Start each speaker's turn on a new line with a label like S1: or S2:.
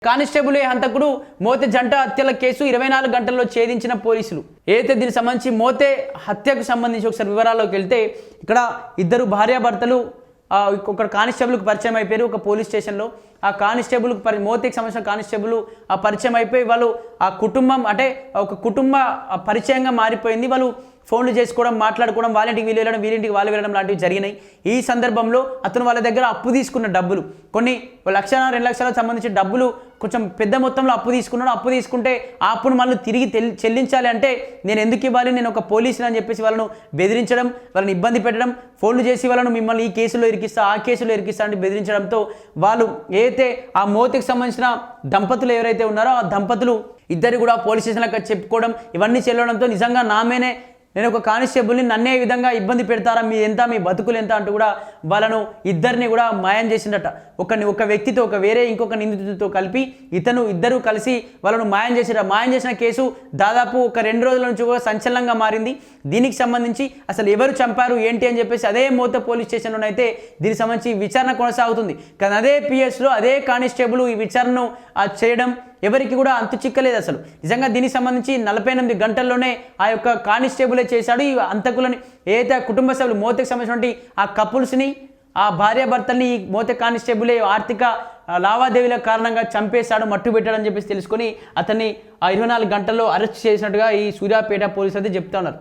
S1: Constable హంతకుడు మోతే జంట హత్యల కేసు 24 గంటల్లో ఛేదించిన పోలీసులు. ఏదైతే దీనికి సంబంధించి మోతే హత్యకు సంబంధించి ఒకసారి వివరాల్లోకి వెళ్తే ఇక్కడ ఇద్దరు భార్యాభర్తలు ఒక కానిస్టేబుల్కి పరిచయం అయిపోయారు ఒక పోలీస్ స్టేషన్లో. ఆ కానిస్టేబుల్కి మోతేకి సంబంధించిన కానిస్టేబుల్ ఆ పరిచయం అయిపోయి వాళ్ళు ఆ కుటుంబం అంటే ఒక కుటుంబ పరిచయంగా మారిపోయింది. వాళ్ళు ఫోన్లు చేసుకోవడం, మాట్లాడుకోవడం, వాళ్ళింటికి వీళ్ళు వెళ్ళడం, వీళ్ళింటికి వాళ్ళు వెళ్ళడం లాంటివి జరిగినాయి. ఈ సందర్భంలో అతను వాళ్ళ దగ్గర అప్పు తీసుకున్న డబ్బులు కొన్ని 1,00,000 2 లక్షలకు సంబంధించి డబ్బులు కొంచెం పెద్ద మొత్తంలో అప్పు తీసుకున్నాడు. అప్పు తీసుకుంటే ఆ అప్పును మళ్ళీ తిరిగి చెల్లించాలి అంటే నేను ఎందుకు ఇవ్వాలి, నేను ఒక పోలీసుని అని చెప్పేసి వాళ్ళను బెదిరించడం, వాళ్ళని ఇబ్బంది పెట్టడం, ఫోన్లు చేసి వాళ్ళను మిమ్మల్ని ఈ కేసులో ఇరికిస్తా ఆ కేసులో ఇరికిస్తా అని బెదిరించడంతో వాళ్ళు ఏదైతే ఆ మోతకి సంబంధించిన దంపతులు ఎవరైతే ఉన్నారో ఆ దంపతులు ఇద్దరు కూడా పోలీస్ స్టేషన్లకు చెప్పుకోవడం ఇవన్నీ చెల్లడంతో నిజంగా నామేనే నేను ఒక కానిస్టేబుల్ని నన్నే విధంగా ఇబ్బంది పెడతారా, మీ ఎంత మీ బతుకులు ఎంత అంటూ కూడా వాళ్ళను ఇద్దరిని కూడా మాయం చేసిందట. ఒక వ్యక్తితో వేరే ఇంకొక నిందితుడితో కలిపి ఇద్దరు కలిసి వాళ్ళను మాయం చేసిన కేసు దాదాపు ఒక 2 రోజుల నుంచి కూడా సంచలనంగా మారింది. దీనికి సంబంధించి అసలు ఎవరు చంపారు ఏంటి అని చెప్పేసి అదే మోత పోలీస్ స్టేషన్లో అయితే దీనికి సంబంధించి విచారణ కొనసాగుతుంది. కానీ అదే పిఎస్లో అదే కానిస్టేబుల్ ఈ విచారణను చేయడం ఎవరికి కూడా అంతు చిక్కలేదు. అసలు నిజంగా దీనికి సంబంధించి 48 గంటల్లోనే ఆ యొక్క కానిస్టేబులే చేశాడు. ఈ అంతకులని ఏదైతే కుటుంబ సభ్యులు మోతకి సంబంధించినటువంటి ఆ కపుల్స్ని ఆ భార్యాభర్తల్ని ఈ మోత కానిస్టేబులే ఆర్థిక లావాదేవీల కారణంగా చంపేశాడు, మట్టు పెట్టాడని చెప్పేసి తెలుసుకొని అతన్ని ఆ 24 గంటల్లో అరెస్ట్ చేసినట్టుగా ఈ సూర్యాపేట పోలీసులు అయితే చెప్తున్నారు.